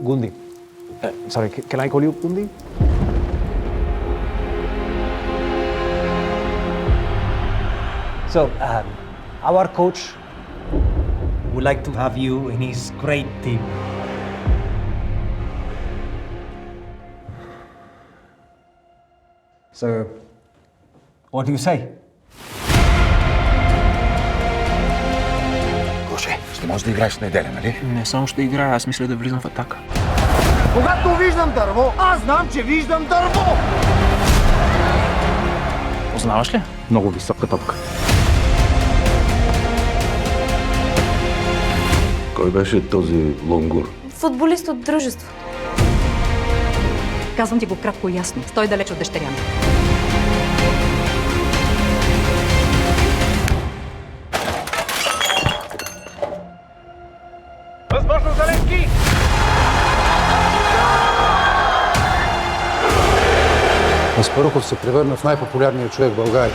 Gundi. Sorry, can I call you Gundi? So, our coach would like to have you in his great team. So, what do you say? Гоше, ще можеш да играеш в неделя, нали? Не само ще играя, аз мисля да влизам в атака. Когато виждам дърво, аз знам, че виждам дърво! Познаваш ли? Много висока топка. Кой беше този лонгур? Футболист от дружество. Казвам ти го кратко и ясно. Стой далеч от дъщеря ми. Възможно за Левски! Аспарухов се превърна в най-популярния човек в България.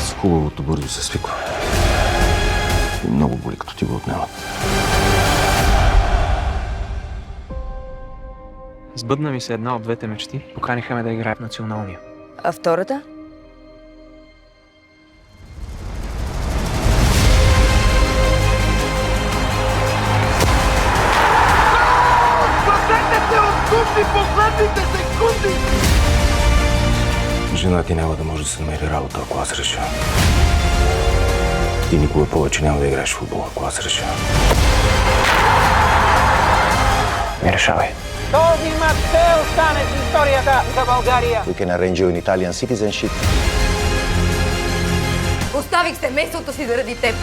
С хубавото бързо се свиква. И много боли, като ти го отнемат. Сбъдна ми се една от двете мечти. Поканиха ме да играя в националния. А втората? Спасете се от купи последните секунди! Жена ти няма да може да се намери работа, ако аз реша. Ти никога повече няма да играеш в футбол, ако аз реша. Не решавай. Този мач ще остане в историята за България. We can arrange you in Italian citizenship. Оставих семейството си заради теб.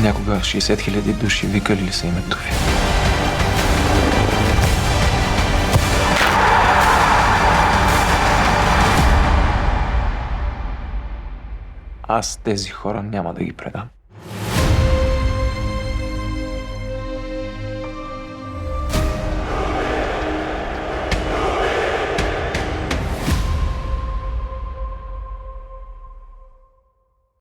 Някога 60 000 души викали ли са името ви? Аз тези хора няма да ги предам.